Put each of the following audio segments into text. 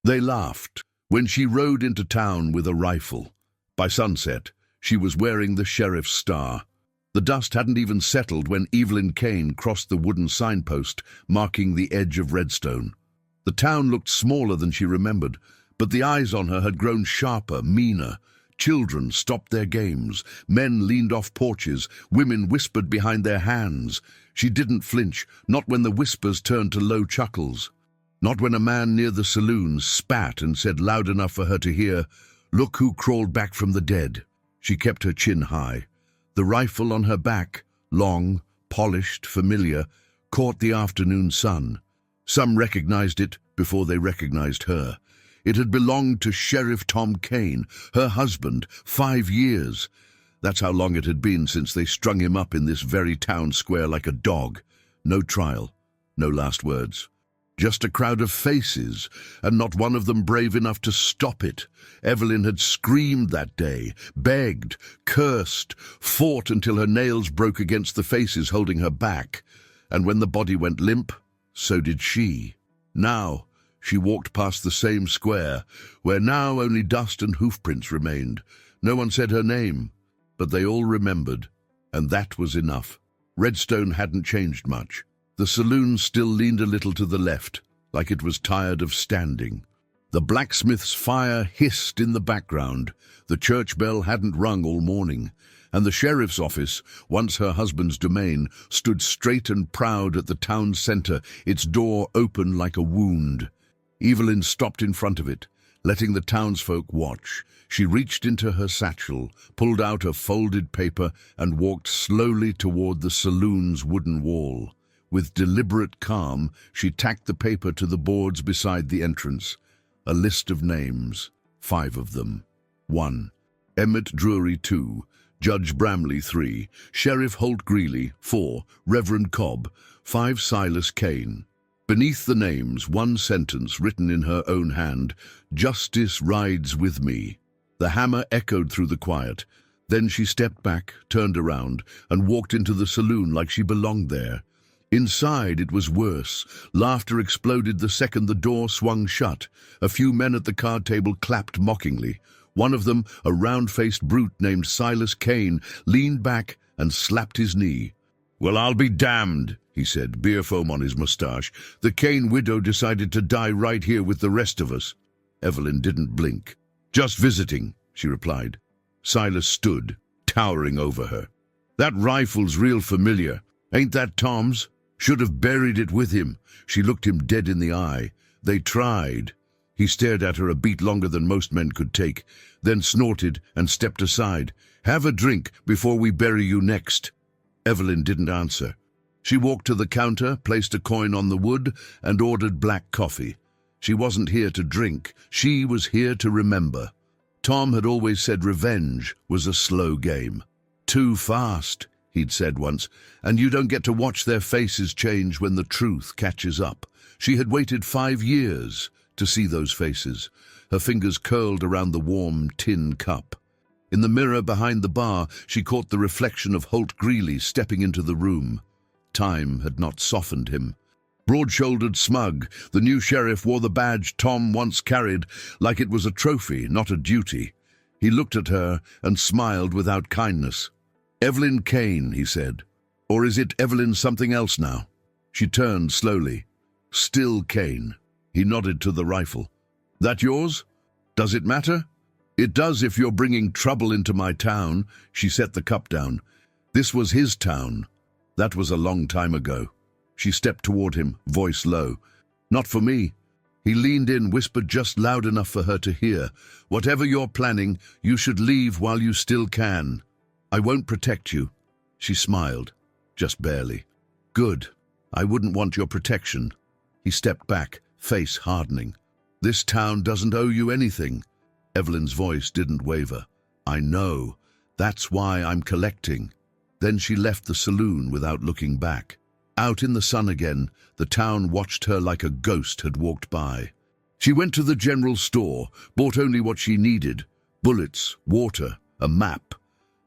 They laughed when she rode into town with a rifle. By sunset, she was wearing the sheriff's star. The dust hadn't even settled when Evelyn Kane crossed the wooden signpost marking the edge of Redstone. The town looked smaller than she remembered, but the eyes on her had grown sharper, meaner. Children stopped their games, men leaned off porches, women whispered behind their hands. She didn't flinch, not when the whispers turned to low chuckles. Not when a man near the saloon spat and said loud enough for her to hear, "Look who crawled back from the dead." She kept her chin high. The rifle on her back, long, polished, familiar, caught the afternoon sun. Some recognized it before they recognized her. It had belonged to Sheriff Tom Kane, her husband, 5 years. That's how long it had been since they strung him up in this very town square like a dog. No trial, no last words. Just a crowd of faces, and not one of them brave enough to stop it. Evelyn had screamed that day, begged, cursed, fought until her nails broke against the faces holding her back. And when the body went limp, so did she. Now, she walked past the same square, where now only dust and hoofprints remained. No one said her name, but they all remembered, and that was enough. Redstone hadn't changed much. The saloon still leaned a little to the left, like it was tired of standing. The blacksmith's fire hissed in the background. The church bell hadn't rung all morning, and the sheriff's office, once her husband's domain, stood straight and proud at the town centre, its door open like a wound. Evelyn stopped in front of it, letting the townsfolk watch. She reached into her satchel, pulled out a folded paper, and walked slowly toward the saloon's wooden wall. With deliberate calm, she tacked the paper to the boards beside the entrance. A list of names, 5 of them. 1. Emmett Drury 2, Judge Bramley 3, Sheriff Holt Greeley 4, Reverend Cobb 5, Silas Kane. Beneath the names, one sentence written in her own hand, "Justice rides with me." The hammer echoed through the quiet. Then she stepped back, turned around, and walked into the saloon like she belonged there. Inside, it was worse. Laughter exploded the second the door swung shut. A few men at the card table clapped mockingly. One of them, a round-faced brute named Silas Kane, leaned back and slapped his knee. "Well, I'll be damned," he said, beer foam on his mustache. "The Kane widow decided to die right here with the rest of us." Evelyn didn't blink. "Just visiting," she replied. Silas stood, towering over her. "That rifle's real familiar. Ain't that Tom's? Should have buried it with him." She looked him dead in the eye. "They tried." He stared at her a beat longer than most men could take, then snorted and stepped aside. "Have a drink before we bury you next." Evelyn didn't answer. She walked to the counter, placed a coin on the wood, and ordered black coffee. She wasn't here to drink. She was here to remember. Tom had always said revenge was a slow game. "Too fast," he'd said once, "and you don't get to watch their faces change when the truth catches up." She had waited 5 years to see those faces. Her fingers curled around the warm tin cup. In the mirror behind the bar, she caught the reflection of Holt Greeley stepping into the room. Time had not softened him. Broad-shouldered, smug, the new sheriff wore the badge Tom once carried like it was a trophy, not a duty. He looked at her and smiled without kindness. "Evelyn Kane," he said. "Or is it Evelyn something else now?" She turned slowly. "Still Kane." He nodded to the rifle. "That yours? Does it matter?" "It does if you're bringing trouble into my town." She set the cup down. This was his town. That was a long time ago. She stepped toward him, voice low. "Not for me." He leaned in, whispered just loud enough for her to hear. "Whatever you're planning, you should leave while you still can. I won't protect you." She smiled, just barely. "Good. I wouldn't want your protection." He stepped back, face hardening. "This town doesn't owe you anything." Evelyn's voice didn't waver. "I know. That's why I'm collecting." Then she left the saloon without looking back. Out in the sun again, the town watched her like a ghost had walked by. She went to the general store, bought only what she needed: bullets, water, a map.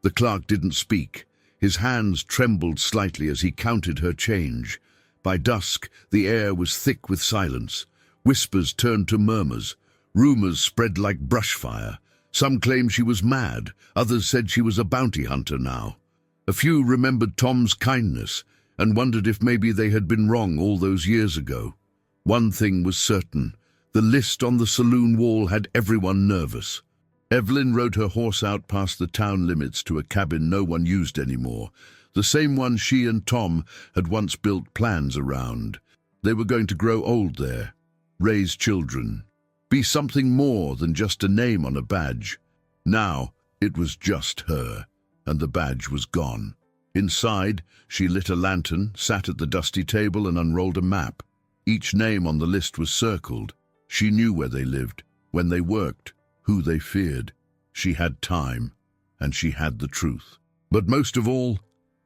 The clerk didn't speak. His hands trembled slightly as he counted her change. By dusk, the air was thick with silence. Whispers turned to murmurs. Rumors spread like brushfire. Some claimed she was mad, others said she was a bounty hunter now. A few remembered Tom's kindness and wondered if maybe they had been wrong all those years ago. One thing was certain: the list on the saloon wall had everyone nervous. Evelyn rode her horse out past the town limits to a cabin no one used anymore, the same one she and Tom had once built plans around. They were going to grow old there, raise children, be something more than just a name on a badge. Now it was just her, and the badge was gone. Inside, she lit a lantern, sat at the dusty table and unrolled a map. Each name on the list was circled. She knew where they lived, when they worked, who they feared. She had time, and she had the truth. But most of all,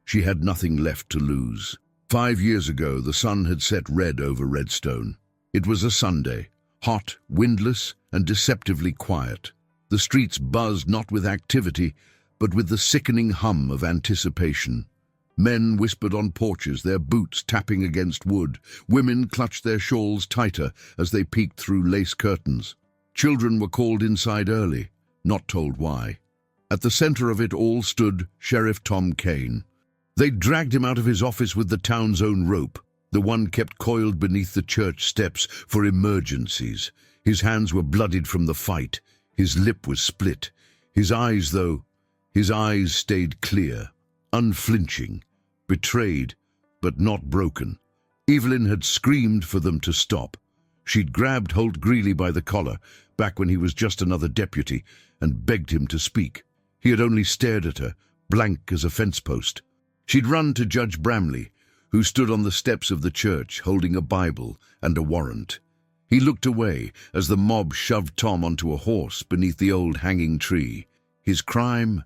she had nothing left to lose. 5 years ago, the sun had set red over Redstone. It was a Sunday, hot, windless, and deceptively quiet. The streets buzzed not with activity, but with the sickening hum of anticipation. Men whispered on porches, their boots tapping against wood. Women clutched their shawls tighter as they peeked through lace curtains. Children were called inside early, not told why. At the center of it all stood Sheriff Tom Kane. They'd dragged him out of his office with the town's own rope, the one kept coiled beneath the church steps for emergencies. His hands were bloodied from the fight. His lip was split. His eyes stayed clear, unflinching, betrayed, but not broken. Evelyn had screamed for them to stop. She'd grabbed Holt Greeley by the collar, back when he was just another deputy, and begged him to speak. He had only stared at her, blank as a fence post. She'd run to Judge Bramley, who stood on the steps of the church holding a Bible and a warrant. He looked away as the mob shoved Tom onto a horse beneath the old hanging tree. His crime?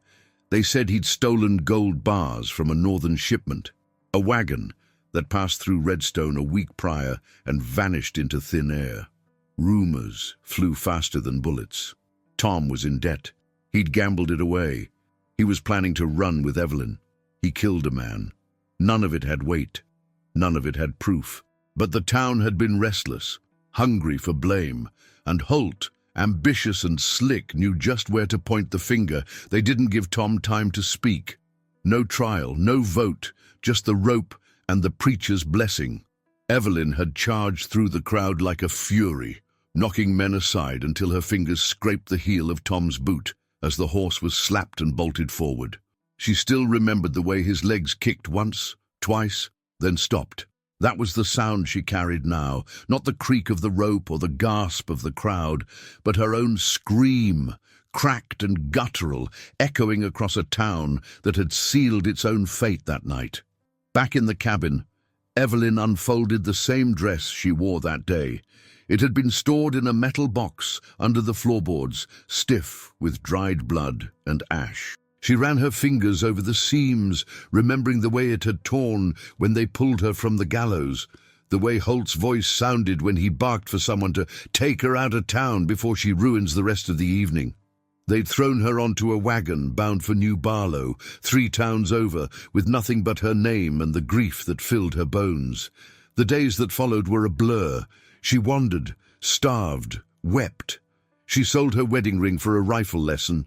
They said he'd stolen gold bars from a northern shipment, a wagon that passed through Redstone a week prior and vanished into thin air. Rumors flew faster than bullets. Tom was in debt. He'd gambled it away. He was planning to run with Evelyn. He killed a man. None of it had weight. None of it had proof. But the town had been restless, hungry for blame, and Holt, ambitious and slick, knew just where to point the finger. They didn't give Tom time to speak. No trial, no vote, just the rope and the preacher's blessing. Evelyn had charged through the crowd like a fury, knocking men aside until her fingers scraped the heel of Tom's boot as the horse was slapped and bolted forward. She still remembered the way his legs kicked once, twice, then stopped. That was the sound she carried now, not the creak of the rope or the gasp of the crowd, but her own scream, cracked and guttural, echoing across a town that had sealed its own fate that night. Back in the cabin, Evelyn unfolded the same dress she wore that day. It had been stored in a metal box under the floorboards, stiff with dried blood and ash. She ran her fingers over the seams, remembering the way it had torn when they pulled her from the gallows, the way Holt's voice sounded when he barked for someone to take her out of town before she ruins the rest of the evening. They'd thrown her onto a wagon bound for New Barlow, 3 towns over, with nothing but her name and the grief that filled her bones. The days that followed were a blur. She wandered, starved, wept. She sold her wedding ring for a rifle lesson,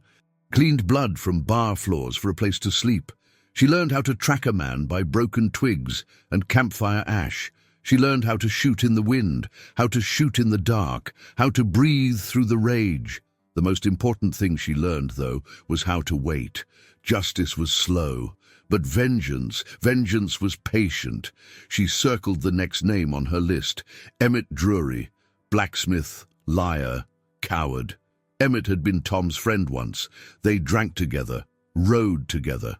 cleaned blood from bar floors for a place to sleep. She learned how to track a man by broken twigs and campfire ash. She learned how to shoot in the wind, how to shoot in the dark, how to breathe through the rage. The most important thing she learned, though, was how to wait. Justice was slow, but vengeance was patient. She circled the next name on her list: Emmett Drury, blacksmith, liar, coward. Emmett had been Tom's friend once. They drank together, rode together.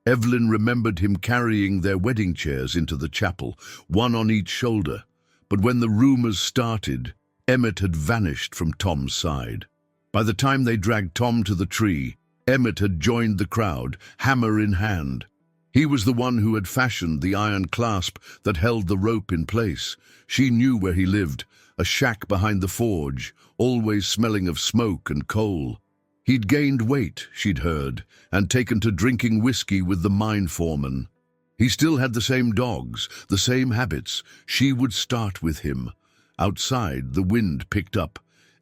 Evelyn remembered him carrying their wedding chairs into the chapel, one on each shoulder. But when the rumors started, Emmett had vanished from Tom's side. By the time they dragged Tom to the tree, Emmett had joined the crowd, hammer in hand. He was the one who had fashioned the iron clasp that held the rope in place. She knew where he lived, a shack behind the forge, always smelling of smoke and coal. He'd gained weight, she'd heard, and taken to drinking whiskey with the mine foreman. He still had the same dogs, the same habits. She would start with him. Outside, the wind picked up.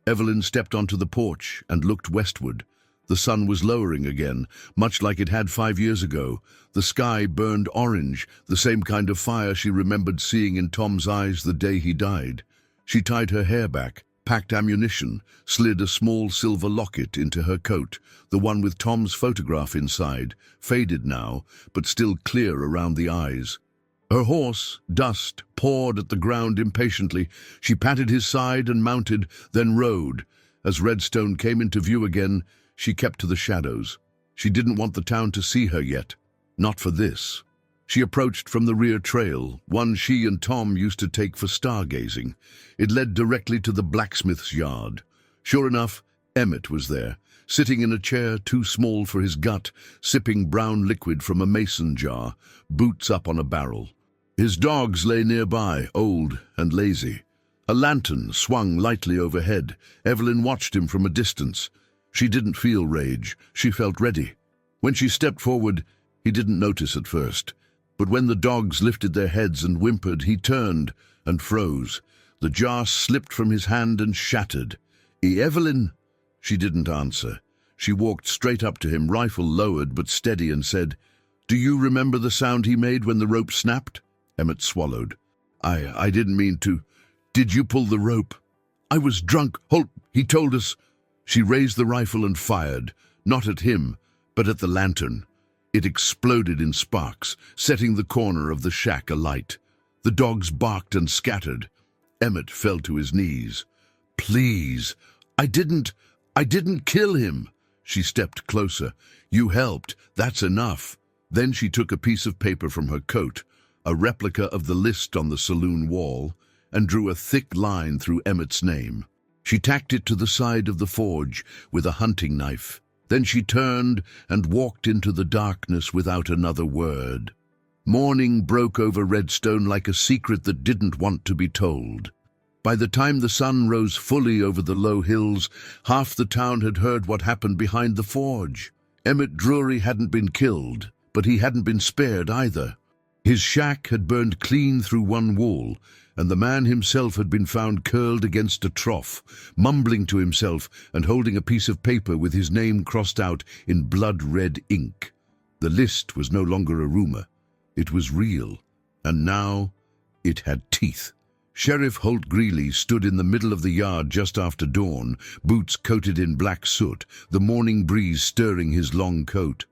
Evelyn stepped onto the porch and looked westward. The sun was lowering again, much like it had 5 years ago. The sky burned orange, the same kind of fire she remembered seeing in Tom's eyes the day he died. She tied her hair back, packed ammunition, slid a small silver locket into her coat, the one with Tom's photograph inside, faded now, but still clear around the eyes. Her horse, Dust, pawed at the ground impatiently. She patted his side and mounted, then rode. As Redstone came into view again, she kept to the shadows. She didn't want the town to see her yet. Not for this. She approached from the rear trail, one she and Tom used to take for stargazing. It led directly to the blacksmith's yard. Sure enough, Emmett was there, sitting in a chair too small for his gut, sipping brown liquid from a mason jar, boots up on a barrel. His dogs lay nearby, old and lazy. A lantern swung lightly overhead. Evelyn watched him from a distance. She didn't feel rage. She felt ready. When she stepped forward, he didn't notice at first. But when the dogs lifted their heads and whimpered, he turned and froze. The jar slipped from his hand and shattered. "Evelyn?" She didn't answer. She walked straight up to him, rifle lowered but steady, and said, "Do you remember the sound he made when the rope snapped?" Emmett swallowed. I didn't mean to. Did you pull the rope?" "I was drunk. Holt, he told us." She raised the rifle and fired, not at him, but at the lantern. It exploded in sparks, setting the corner of the shack alight. The dogs barked and scattered. Emmett fell to his knees. "Please, I didn't kill him." She stepped closer. "You helped. That's enough." Then she took a piece of paper from her coat, a replica of the list on the saloon wall, and drew a thick line through Emmett's name. She tacked it to the side of the forge with a hunting knife. Then she turned and walked into the darkness without another word. Morning broke over Redstone like a secret that didn't want to be told. By the time the sun rose fully over the low hills, half the town had heard what happened behind the forge. Emmett Drury hadn't been killed, but he hadn't been spared either. His shack had burned clean through one wall, and the man himself had been found curled against a trough, mumbling to himself and holding a piece of paper with his name crossed out in blood-red ink. The list was no longer a rumor. It was real, and now it had teeth. Sheriff Holt Greeley stood in the middle of the yard just after dawn, boots coated in black soot, the morning breeze stirring his long coat.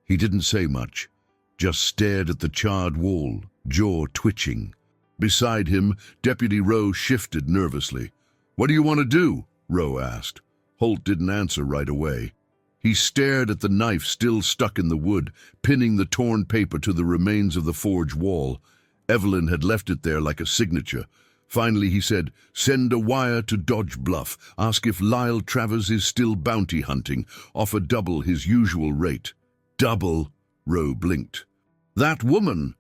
He didn't say much, just stared at the charred wall, jaw twitching. Beside him, Deputy Rowe shifted nervously. "What do you want to do?" Rowe asked. Holt didn't answer right away. He stared at the knife still stuck in the wood, pinning the torn paper to the remains of the forge wall. Evelyn had left it there like a signature. Finally he said, "Send a wire to Dodge Bluff. Ask if Lyle Travers is still bounty hunting. Offer double his usual rate." "Double?" Rowe blinked. That woman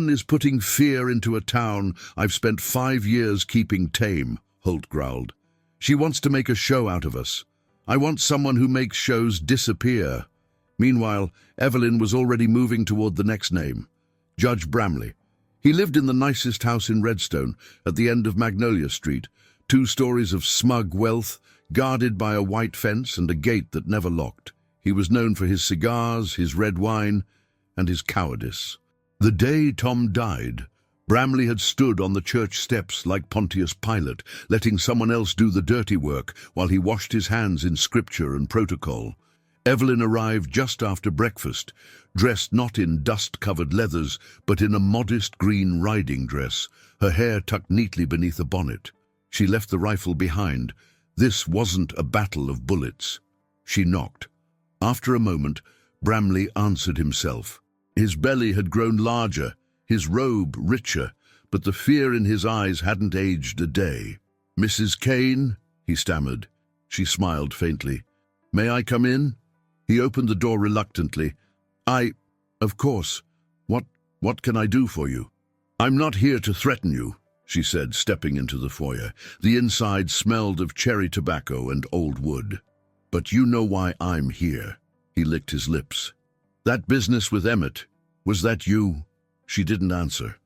is putting fear into a town I've spent 5 years keeping tame," Holt growled. "She wants to make a show out of us. I want someone who makes shows disappear." Meanwhile, Evelyn was already moving toward the next name, Judge Bramley. He lived in the nicest house in Redstone, at the end of Magnolia Street, 2 stories of smug wealth, guarded by a white fence and a gate that never locked. He was known for his cigars, his red wine, and his cowardice. The day Tom died, Bramley had stood on the church steps like Pontius Pilate, letting someone else do the dirty work while he washed his hands in scripture and protocol. Evelyn arrived just after breakfast, dressed not in dust-covered leathers, but in a modest green riding dress, her hair tucked neatly beneath a bonnet. She left the rifle behind. This wasn't a battle of bullets. She knocked. After a moment, Bramley answered himself. His belly had grown larger, his robe richer, but the fear in his eyes hadn't aged a day. "Mrs. Kane?" he stammered. She smiled faintly. "May I come in?" He opened the door reluctantly. Of course. What can I do for you?" "I'm not here to threaten you," she said, stepping into the foyer. The inside smelled of cherry tobacco and old wood. "But you know why I'm here." He licked his lips. "That business with Emmett, was that you?" She didn't answer.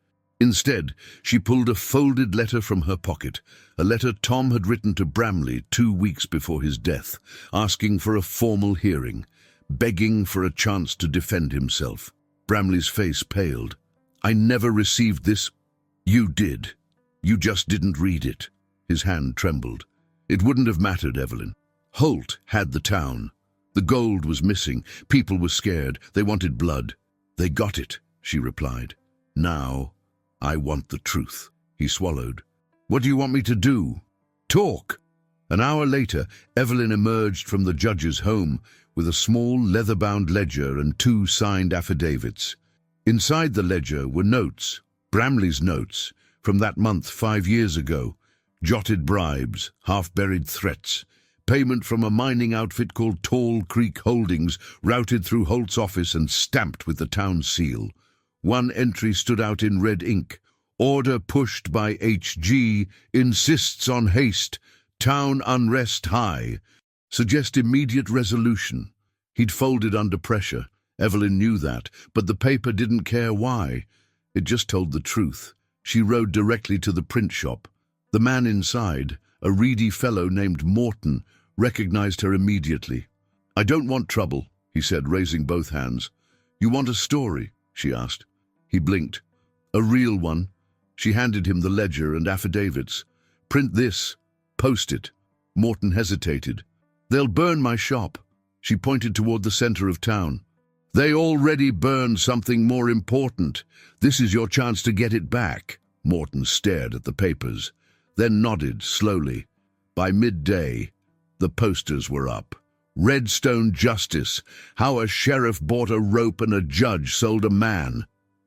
Instead, she pulled a folded letter from her pocket, a letter Tom had written to Bramley 2 weeks before his death, asking for a formal hearing, begging for a chance to defend himself. Bramley's face paled. "I never received this." "You did. You just didn't read it." His hand trembled. "It wouldn't have mattered, Evelyn. Holt had the town. The gold was missing. People were scared. They wanted blood. They got it," she replied. "Now, I want the truth." He swallowed. "What do you want me to do?" "Talk." An hour later, Evelyn emerged from the judge's home with a small leather-bound ledger and 2 signed affidavits. Inside the ledger were notes, Bramley's notes, from that month 5 years ago, jotted bribes, half-buried threats, payment from a mining outfit called Tall Creek Holdings, routed through Holt's office and stamped with the town seal. One entry stood out in red ink. "Order pushed by HG, insists on haste, town unrest high. Suggest immediate resolution." He'd folded under pressure. Evelyn knew that, but the paper didn't care why. It just told the truth. She rode directly to the print shop. The man inside, a reedy fellow named Morton, recognized her immediately. "I don't want trouble," he said, raising both hands. "You want a story?" she asked. He blinked. "A real one." She handed him the ledger and affidavits. "Print this. Post it." Morton hesitated. "They'll burn my shop." She pointed toward the center of town. "They already burned something more important. This is your chance to get it back." Morton stared at the papers, then nodded slowly. By midday, the posters were up. "Redstone Justice, how a sheriff bought a rope and a judge sold a man."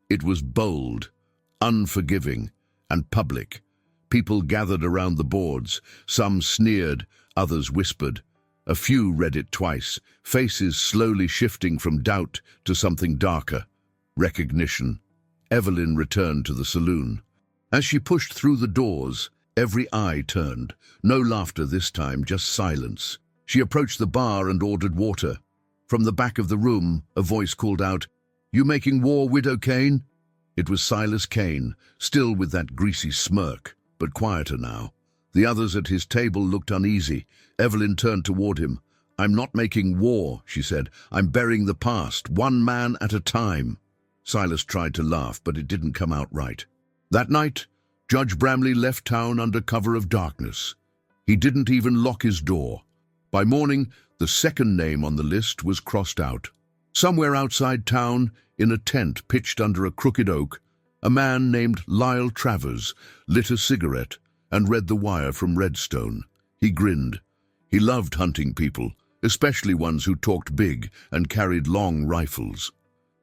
It was bold, unforgiving, and public. People gathered around the boards. Some sneered, others whispered. A few read it twice, faces slowly shifting from doubt to something darker. Recognition. Evelyn returned to the saloon. As she pushed through the doors, every eye turned. No laughter this time, just silence. She approached the bar and ordered water. From the back of the room, a voice called out, "You making war, Widow Kane?" It was Silas Kane, still with that greasy smirk, but quieter now. The others at his table looked uneasy. Evelyn turned toward him. "I'm not making war," she said. "I'm burying the past, one man at a time." Silas tried to laugh, but it didn't come out right. That night, Judge Bramley left town under cover of darkness. He didn't even lock his door. By morning, the second name on the list was crossed out. Somewhere outside town, in a tent pitched under a crooked oak, a man named Lyle Travers lit a cigarette and read the wire from Redstone. He grinned. He loved hunting people, especially ones who talked big and carried long rifles.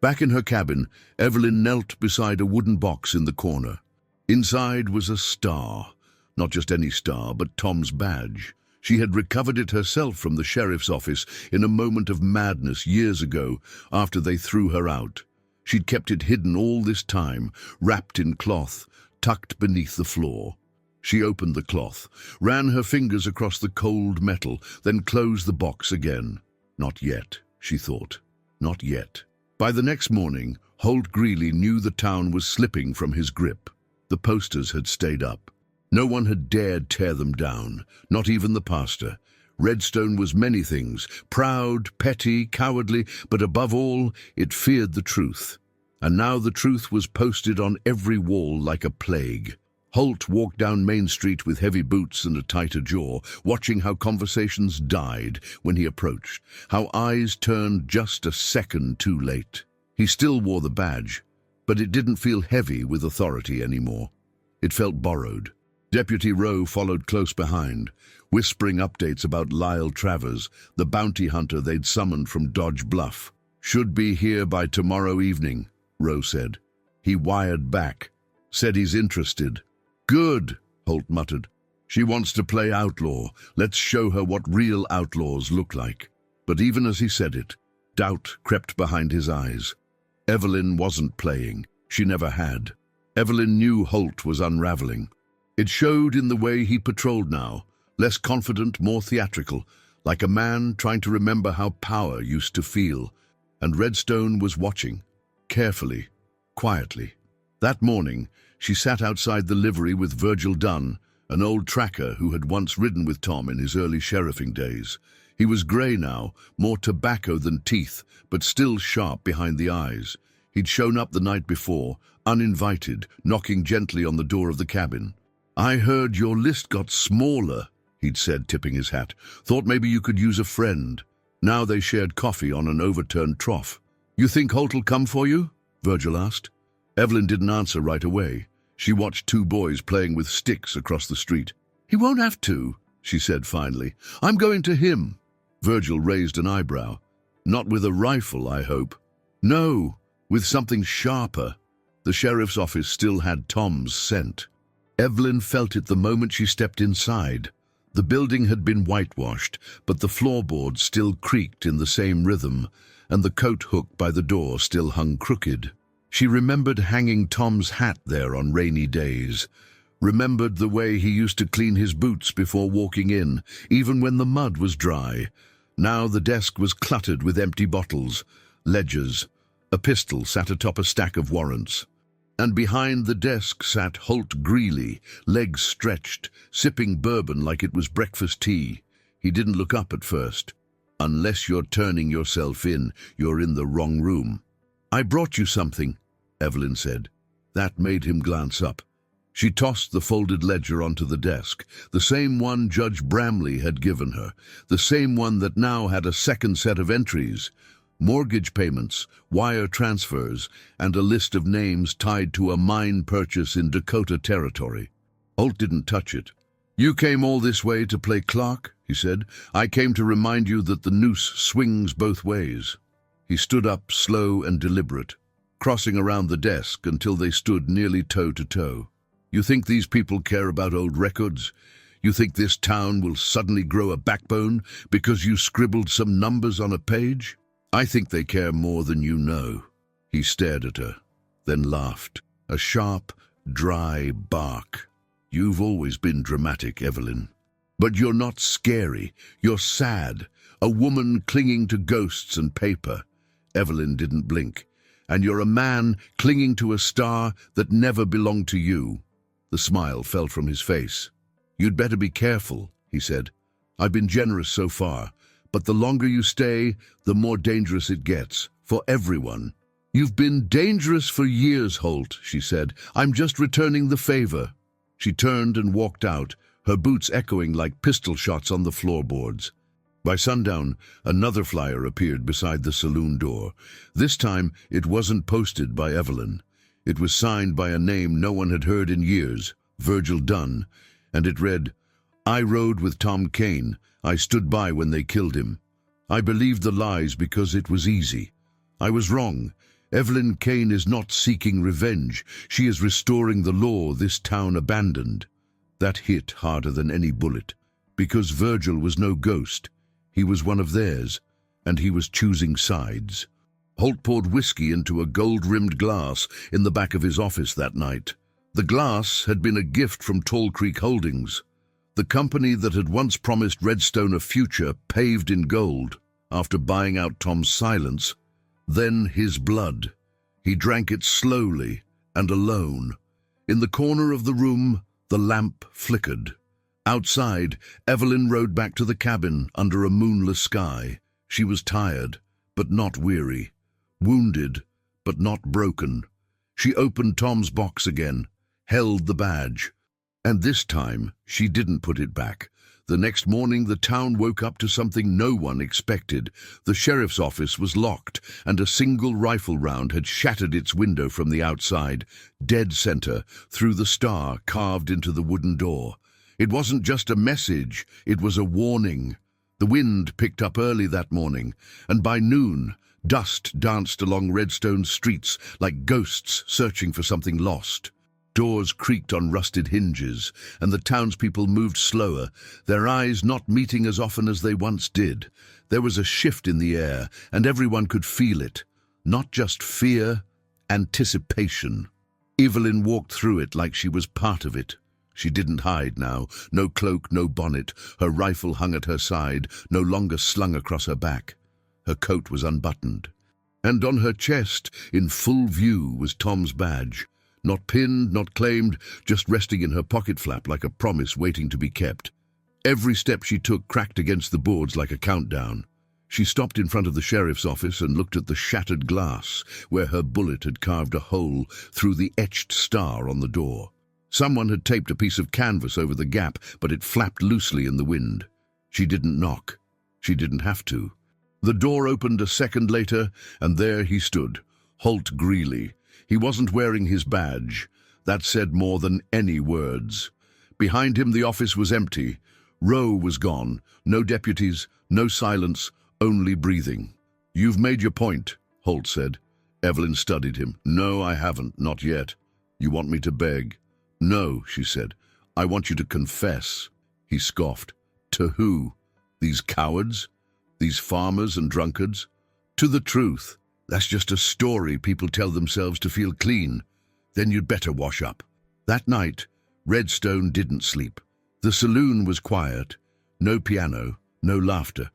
Back in her cabin, Evelyn knelt beside a wooden box in the corner. Inside was a star. Not just any star, but Tom's badge. She had recovered it herself from the sheriff's office in a moment of madness years ago, after they threw her out. She'd kept it hidden all this time, wrapped in cloth, tucked beneath the floor. She opened the cloth, ran her fingers across the cold metal, then closed the box again. Not yet, she thought. Not yet. By the next morning, Holt Greeley knew the town was slipping from his grip. The posters had stayed up. No one had dared tear them down, not even the pastor. Redstone was many things, proud, petty, cowardly, but above all, it feared the truth. And now the truth was posted on every wall like a plague. Holt walked down Main Street with heavy boots and a tighter jaw, watching how conversations died when he approached, how eyes turned just a second too late. He still wore the badge, but it didn't feel heavy with authority anymore. It felt borrowed. Deputy Rowe followed close behind, whispering updates about Lyle Travers, the bounty hunter they'd summoned from Dodge Bluff. "Should be here by tomorrow evening," Rowe said. He wired back, said he's interested. "Good," Holt muttered. "She wants to play outlaw. Let's show her what real outlaws look like." But even as he said it, doubt crept behind his eyes. Evelyn wasn't playing. She never had. Evelyn knew Holt was unraveling. It showed in the way he patrolled now, less confident, more theatrical, like a man trying to remember how power used to feel. And Redstone was watching, carefully, quietly. That morning, She sat outside the livery with Virgil Dunn, an old tracker who had once ridden with Tom in his early sheriffing days. He was grey now, more tobacco than teeth, but still sharp behind the eyes. He'd shown up the night before, uninvited, knocking gently on the door of the cabin. "I heard your list got smaller," he'd said, tipping his hat. "Thought maybe you could use a friend." Now they shared coffee on an overturned trough. "You think Holt'll come for you?" Virgil asked. Evelyn didn't answer right away. She watched two boys playing with sticks across the street. "He won't have to," she said finally. "I'm going to him." Virgil raised an eyebrow. "Not with a rifle, I hope." "No, with something sharper." The sheriff's office still had Tom's scent. Evelyn felt it the moment she stepped inside. The building had been whitewashed, but the floorboards still creaked in the same rhythm, and the coat hook by the door still hung crooked. She remembered hanging Tom's hat there on rainy days, remembered the way he used to clean his boots before walking in, even when the mud was dry. Now the desk was cluttered with empty bottles, ledgers. A pistol sat atop a stack of warrants. And behind the desk sat Holt Greeley, legs stretched, sipping bourbon like it was breakfast tea. He didn't look up at first. "Unless you're turning yourself in, you're in the wrong room." "I brought you something," Evelyn said. That made him glance up. She tossed the folded ledger onto the desk, the same one Judge Bramley had given her, the same one that now had a second set of entries. Mortgage payments, wire transfers, and a list of names tied to a mine purchase in Dakota Territory. Holt didn't touch it. "You came all this way to play Clark," he said. "I came to remind you that the noose swings both ways." He stood up, slow and deliberate, crossing around the desk until they stood nearly toe to toe. "You think these people care about old records? You think this town will suddenly grow a backbone because you scribbled some numbers on a page? I think they care more than you know." He stared at her, then laughed, a sharp, dry bark. "You've always been dramatic, Evelyn. But you're not scary. You're sad, a woman clinging to ghosts and paper." Evelyn didn't blink. "And you're a man clinging to a star that never belonged to you." The smile fell from his face. "You'd better be careful," he said. "I've been generous so far, but the longer you stay, the more dangerous it gets, for everyone." "You've been dangerous for years, Holt," she said. "I'm just returning the favor." She turned and walked out, her boots echoing like pistol shots on the floorboards. By sundown, another flyer appeared beside the saloon door. This time, it wasn't posted by Evelyn. It was signed by a name no one had heard in years, Virgil Dunn, and it read, "I rode with Tom Kane. I stood by when they killed him. I believed the lies because it was easy. I was wrong. Evelyn Kane is not seeking revenge. She is restoring the law this town abandoned." That hit harder than any bullet, because Virgil was no ghost. He was one of theirs, and he was choosing sides. Holt poured whiskey into a gold-rimmed glass in the back of his office that night. The glass had been a gift from Tall Creek Holdings, the company that had once promised Redstone a future paved in gold. After buying out Tom's silence, then his blood. He drank it slowly and alone. In the corner of the room, the lamp flickered. Outside, Evelyn rode back to the cabin under a moonless sky. She was tired, but not weary. Wounded, but not broken. She opened Tom's box again, held the badge. And this time, she didn't put it back. The next morning, the town woke up to something no one expected. The sheriff's office was locked, and a single rifle round had shattered its window from the outside, dead center, through the star carved into the wooden door. It wasn't just a message, it was a warning. The wind picked up early that morning, and by noon, dust danced along Redstone's streets like ghosts searching for something lost. Doors creaked on rusted hinges, and the townspeople moved slower, their eyes not meeting as often as they once did. There was a shift in the air, and everyone could feel it. Not just fear, anticipation. Evelyn walked through it like she was part of it. She didn't hide now, no cloak, no bonnet. Her rifle hung at her side, no longer slung across her back. Her coat was unbuttoned. And on her chest, in full view, was Tom's badge. Not pinned, not claimed, just resting in her pocket flap like a promise waiting to be kept. Every step she took cracked against the boards like a countdown. She stopped in front of the sheriff's office and looked at the shattered glass where her bullet had carved a hole through the etched star on the door. Someone had taped a piece of canvas over the gap, but it flapped loosely in the wind. She didn't knock. She didn't have to. The door opened a second later, and there he stood, Holt Greeley. He wasn't wearing his badge. That said more than any words. Behind him the office was empty. Rowe was gone. No deputies, no silence, only breathing. "You've made your point," Holt said. Evelyn studied him. "No, I haven't, not yet. You want me to beg?" "No," she said. "I want you to confess." He scoffed. "To who? These cowards? These farmers and drunkards? To the truth. That's just a story people tell themselves to feel clean. Then you'd better wash up." That night, Redstone didn't sleep. The saloon was quiet. No piano, no laughter.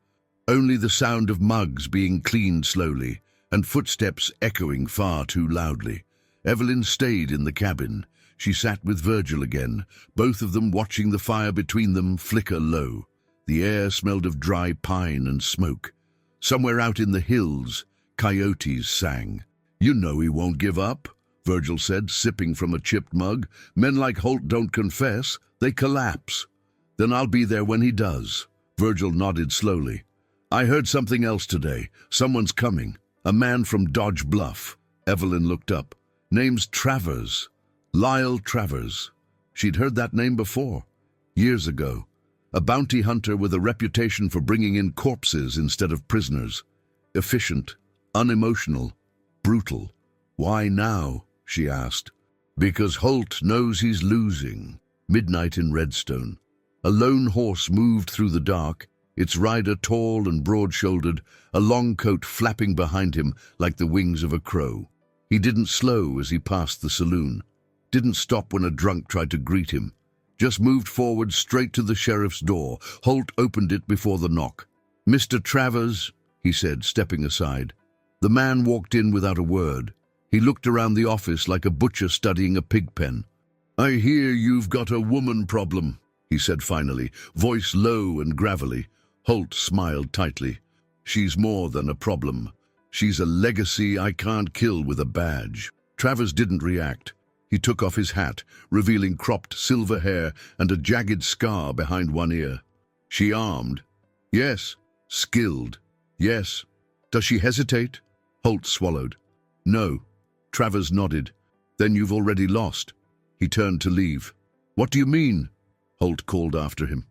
Only the sound of mugs being cleaned slowly, and footsteps echoing far too loudly. Evelyn stayed in the cabin. She sat with Virgil again, both of them watching the fire between them flicker low. The air smelled of dry pine and smoke. Somewhere out in the hills, coyotes sang. "You know he won't give up," Virgil said, sipping from a chipped mug. "Men like Holt don't confess, they collapse." "Then I'll be there when he does." Virgil nodded slowly. "I heard something else today. Someone's coming. A man from Dodge Bluff." Evelyn looked up. "Name's Travers. Lyle Travers." She'd heard that name before. Years ago. A bounty hunter with a reputation for bringing in corpses instead of prisoners. Efficient, unemotional, brutal. "Why now?" she asked. "Because Holt knows he's losing." Midnight in Redstone. A lone horse moved through the dark, its rider tall and broad-shouldered, a long coat flapping behind him like the wings of a crow. He didn't slow as he passed the saloon. Didn't stop when a drunk tried to greet him. Just moved forward straight to the sheriff's door. Holt opened it before the knock. "Mr. Travers," he said, stepping aside. The man walked in without a word. He looked around the office like a butcher studying a pig pen. "I hear you've got a woman problem," he said finally, voice low and gravelly. Holt smiled tightly. "She's more than a problem. She's a legacy I can't kill with a badge." Travers didn't react. He took off his hat, revealing cropped silver hair and a jagged scar behind one ear. "She armed?" "Yes." "Skilled?" "Yes." "Does she hesitate?" Holt swallowed. "No." Travers nodded. "Then you've already lost." He turned to leave. "What do you mean?" Holt called after him.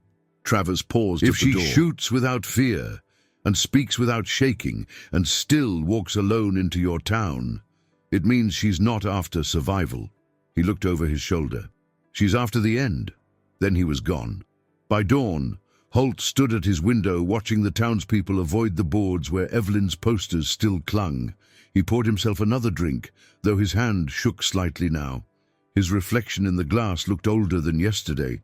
Travers paused at the door. "If she shoots without fear, and speaks without shaking, and still walks alone into your town, it means she's not after survival." He looked over his shoulder. "She's after the end." Then he was gone. By dawn, Holt stood at his window watching the townspeople avoid the boards where Evelyn's posters still clung. He poured himself another drink, though his hand shook slightly now. His reflection in the glass looked older than yesterday,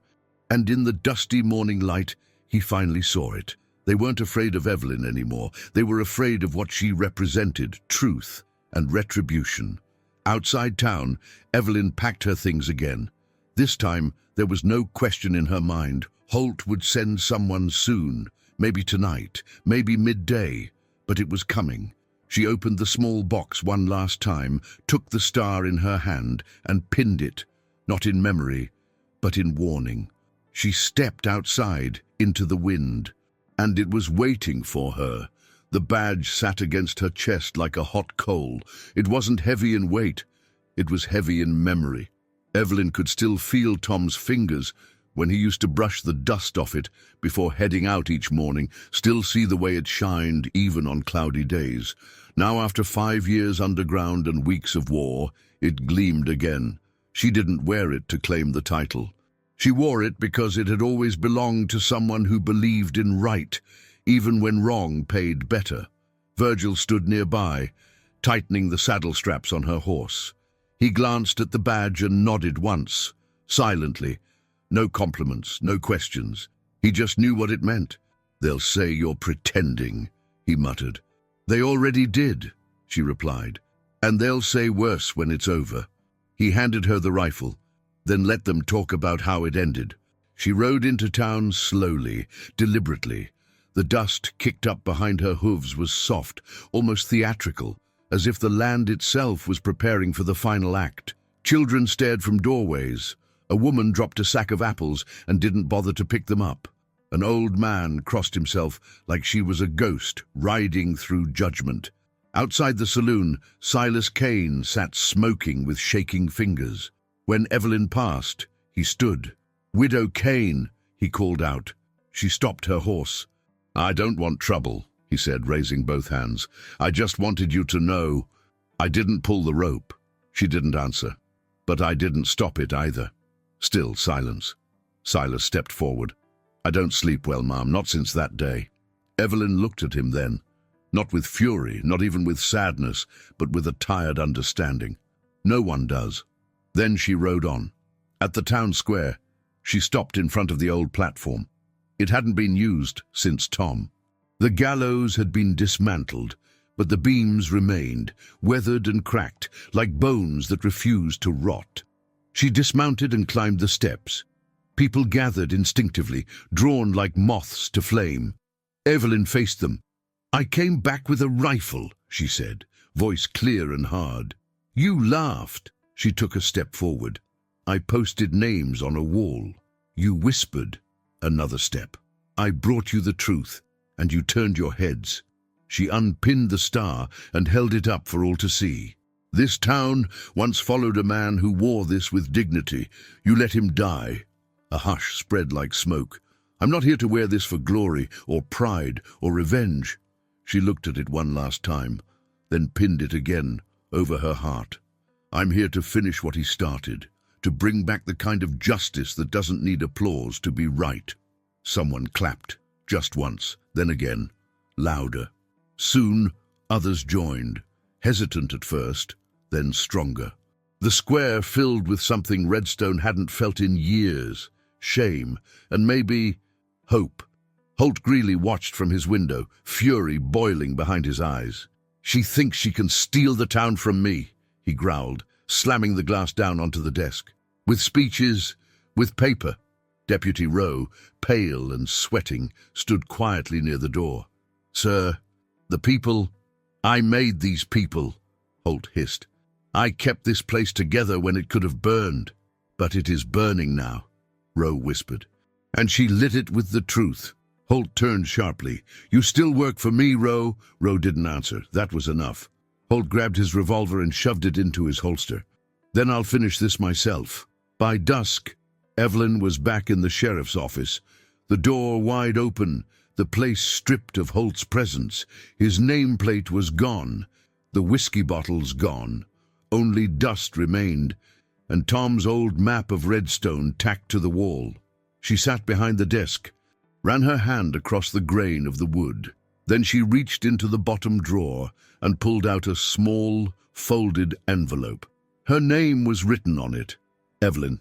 and in the dusty morning light, he finally saw it. They weren't afraid of Evelyn anymore. They were afraid of what she represented, truth and retribution. Outside town, Evelyn packed her things again. This time, there was no question in her mind. Holt would send someone soon, maybe tonight, maybe midday, but it was coming. She opened the small box one last time, took the star in her hand, and pinned it, not in memory, but in warning. She stepped outside, into the wind, and it was waiting for her. The badge sat against her chest like a hot coal. It wasn't heavy in weight. It was heavy in memory. Evelyn could still feel Tom's fingers when he used to brush the dust off it before heading out each morning, still see the way it shined even on cloudy days. Now, after 5 years underground and weeks of war, it gleamed again. She didn't wear it to claim the title. She wore it because it had always belonged to someone who believed in right, even when wrong paid better. Virgil stood nearby, tightening the saddle straps on her horse. He glanced at the badge and nodded once, silently. No compliments, no questions. He just knew what it meant. "They'll say you're pretending," he muttered. "They already did," she replied. "And they'll say worse when it's over." He handed her the rifle, then let them talk about how it ended. She rode into town slowly, deliberately. The dust kicked up behind her hooves was soft, almost theatrical, as if the land itself was preparing for the final act. Children stared from doorways. A woman dropped a sack of apples and didn't bother to pick them up. An old man crossed himself like she was a ghost riding through judgment. Outside the saloon, Silas Kane sat smoking with shaking fingers. When Evelyn passed, he stood. "Widow Kane," he called out. She stopped her horse. "I don't want trouble," he said, raising both hands. "I just wanted you to know I didn't pull the rope." She didn't answer, but I didn't stop it either. Still silence. Silas stepped forward. "I don't sleep well, Mom, not since that day." Evelyn looked at him then, not with fury, not even with sadness, but with a tired understanding. No one does. Then she rode on. At the town square, she stopped in front of the old platform. It hadn't been used since Tom. The gallows had been dismantled, but the beams remained, weathered and cracked, like bones that refused to rot. She dismounted and climbed the steps. People gathered instinctively, drawn like moths to flame. Evelyn faced them. "I came back with a rifle," she said, voice clear and hard. "You laughed." She took a step forward. "I posted names on a wall. You whispered." Another step. "I brought you the truth, and you turned your heads." She unpinned the star and held it up for all to see. "This town once followed a man who wore this with dignity. You let him die." A hush spread like smoke. "I'm not here to wear this for glory or pride or revenge." She looked at it one last time, then pinned it again over her heart. "I'm here to finish what he started, to bring back the kind of justice that doesn't need applause to be right." Someone clapped, just once, then again, louder. Soon, others joined, hesitant at first, then stronger. The square filled with something Redstone hadn't felt in years, shame, and maybe hope. Holt Greeley watched from his window, fury boiling behind his eyes. "She thinks she can steal the town from me," he growled, slamming the glass down onto the desk. "With speeches, with paper." Deputy Rowe, pale and sweating, stood quietly near the door. "Sir, the people—" "I made these people," Holt hissed. "I kept this place together when it could have burned." "But it is burning now," Rowe whispered. "And she lit it with the truth." Holt turned sharply. "You still work for me, Rowe?" Rowe didn't answer. That was enough. Holt grabbed his revolver and shoved it into his holster. "Then I'll finish this myself." By dusk, Evelyn was back in the sheriff's office, the door wide open, the place stripped of Holt's presence. His nameplate was gone, the whiskey bottles gone. Only dust remained, and Tom's old map of Redstone tacked to the wall. She sat behind the desk, ran her hand across the grain of the wood. Then she reached into the bottom drawer and pulled out a small, folded envelope. Her name was written on it. "Evelyn,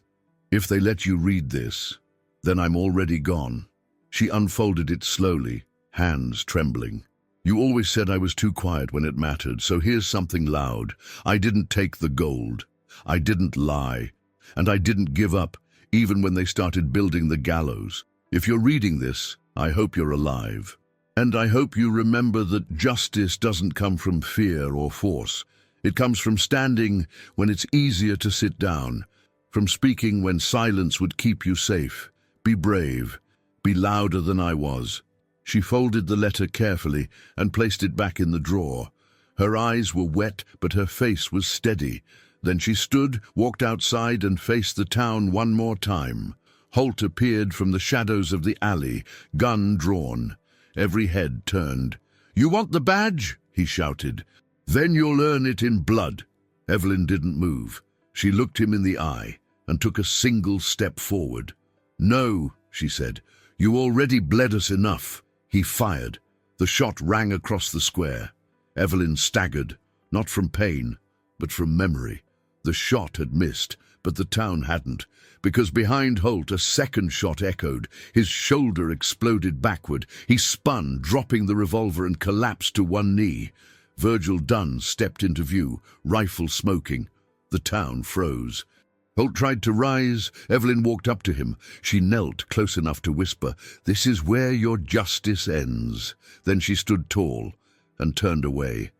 if they let you read this, then I'm already gone." She unfolded it slowly, hands trembling. "You always said I was too quiet when it mattered, so here's something loud. I didn't take the gold. I didn't lie. And I didn't give up, even when they started building the gallows. If you're reading this, I hope you're alive. And I hope you remember that justice doesn't come from fear or force. It comes from standing when it's easier to sit down, from speaking when silence would keep you safe. Be brave. Be louder than I was." She folded the letter carefully and placed it back in the drawer. Her eyes were wet, but her face was steady. Then she stood, walked outside, and faced the town one more time. Holt appeared from the shadows of the alley, gun drawn. Every head turned. "You want the badge?" he shouted. "Then you'll earn it in blood." Evelyn didn't move. She looked him in the eye and took a single step forward. "No," she said. "You already bled us enough." He fired. The shot rang across the square. Evelyn staggered, not from pain, but from memory. The shot had missed, but the town hadn't, because behind Holt a second shot echoed. His shoulder exploded backward. He spun, dropping the revolver, and collapsed to one knee. Virgil Dunn stepped into view, rifle smoking. The town froze. Holt tried to rise. Evelyn walked up to him. She knelt close enough to whisper, "This is where your justice ends." Then she stood tall and turned away.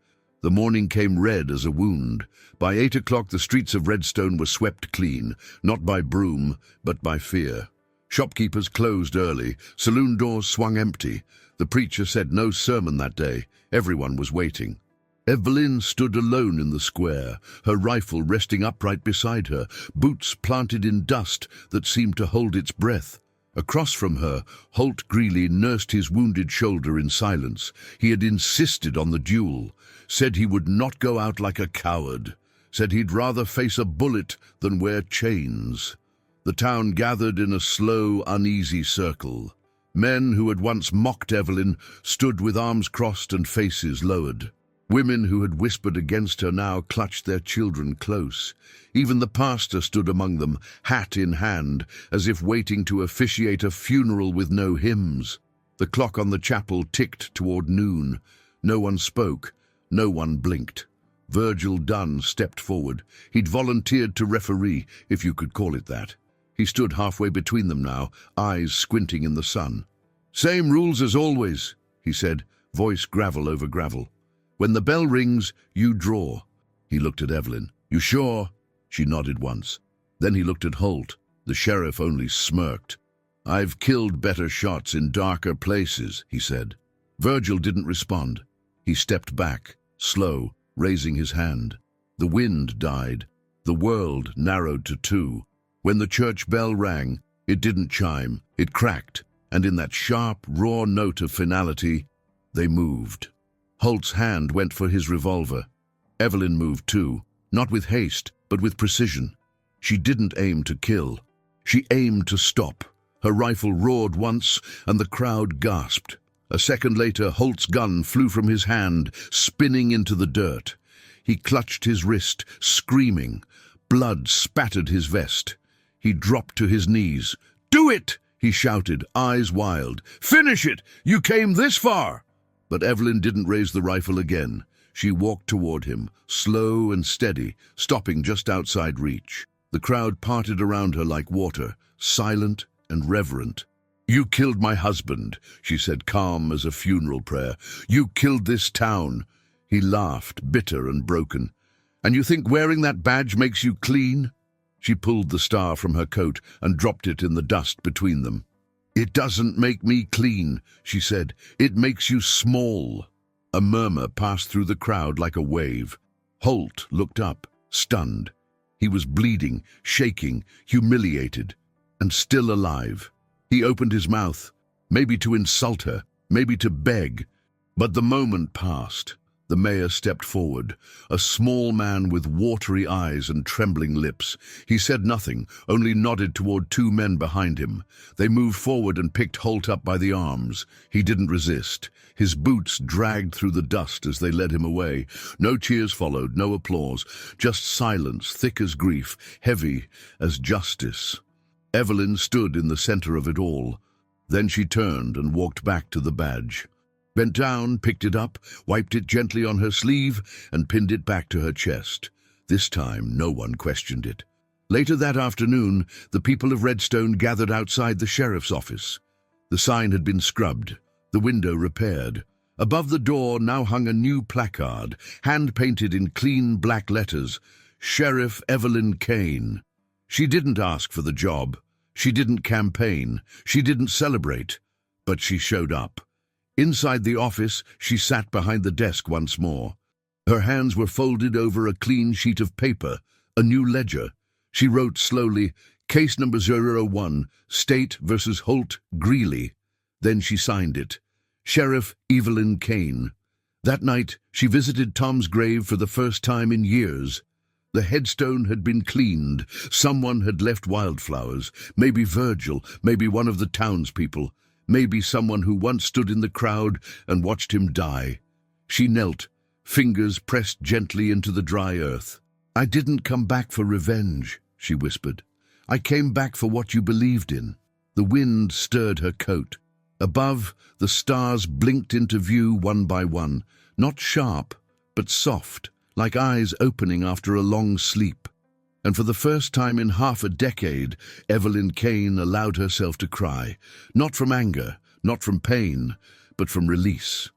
The morning came red as a wound. By 8 o'clock the streets of Redstone were swept clean, not by broom, but by fear. Shopkeepers closed early. Saloon doors swung empty. The preacher said no sermon that day. Everyone was waiting. Evelyn stood alone in the square, her rifle resting upright beside her, boots planted in dust that seemed to hold its breath. Across from her, Holt Greeley nursed his wounded shoulder in silence. He had insisted on the duel, said he would not go out like a coward, said he'd rather face a bullet than wear chains. The town gathered in a slow, uneasy circle. Men who had once mocked Evelyn stood with arms crossed and faces lowered. Women who had whispered against her now clutched their children close. Even the pastor stood among them, hat in hand, as if waiting to officiate a funeral with no hymns. The clock on the chapel ticked toward noon. No one spoke. No one blinked. Virgil Dunn stepped forward. He'd volunteered to referee, if you could call it that. He stood halfway between them now, eyes squinting in the sun. "Same rules as always," he said, voice gravel over gravel. "When the bell rings, you draw." He looked at Evelyn. "You sure?" She nodded once. Then he looked at Holt. The sheriff only smirked. "I've killed better shots in darker places," he said. Virgil didn't respond. He stepped back, slow, raising his hand. The wind died. The world narrowed to two. When the church bell rang, it didn't chime. It cracked, and in that sharp, raw note of finality, they moved. Holt's hand went for his revolver. Evelyn moved too, not with haste, but with precision. She didn't aim to kill. She aimed to stop. Her rifle roared once, and the crowd gasped. A second later, Holt's gun flew from his hand, spinning into the dirt. He clutched his wrist, screaming. Blood spattered his vest. He dropped to his knees. "Do it!" he shouted, eyes wild. "Finish it! You came this far!" But Evelyn didn't raise the rifle again. She walked toward him, slow and steady, stopping just outside reach. The crowd parted around her like water, silent and reverent. "You killed my husband," she said, calm as a funeral prayer. "You killed this town." He laughed, bitter and broken. "And you think wearing that badge makes you clean?" She pulled the star from her coat and dropped it in the dust between them. "It doesn't make me clean," she said. "It makes you small." A murmur passed through the crowd like a wave. Holt looked up, stunned. He was bleeding, shaking, humiliated, and still alive. He opened his mouth, maybe to insult her, maybe to beg. But the moment passed. The mayor stepped forward, a small man with watery eyes and trembling lips. He said nothing, only nodded toward two men behind him. They moved forward and picked Holt up by the arms. He didn't resist. His boots dragged through the dust as they led him away. No cheers followed, no applause, just silence, thick as grief, heavy as justice. Evelyn stood in the center of it all. Then she turned and walked back to the badge. Bent down, picked it up, wiped it gently on her sleeve, and pinned it back to her chest. This time, no one questioned it. Later that afternoon, the people of Redstone gathered outside the sheriff's office. The sign had been scrubbed, the window repaired. Above the door now hung a new placard, hand-painted in clean black letters, "Sheriff Evelyn Kane." She didn't ask for the job. She didn't campaign. She didn't celebrate. But she showed up. Inside the office, she sat behind the desk once more. Her hands were folded over a clean sheet of paper, a new ledger. She wrote slowly, "Case number 001, State versus Holt Greeley." Then she signed it, "Sheriff Evelyn Kane." That night, she visited Tom's grave for the first time in years. The headstone had been cleaned. Someone had left wildflowers. Maybe Virgil, maybe one of the townspeople. Maybe someone who once stood in the crowd and watched him die. She knelt, fingers pressed gently into the dry earth. "I didn't come back for revenge," she whispered. "I came back for what you believed in." The wind stirred her coat. Above, the stars blinked into view one by one, not sharp, but soft, like eyes opening after a long sleep. And for the first time in half a decade, Evelyn Kane allowed herself to cry, not from anger, not from pain, but from release.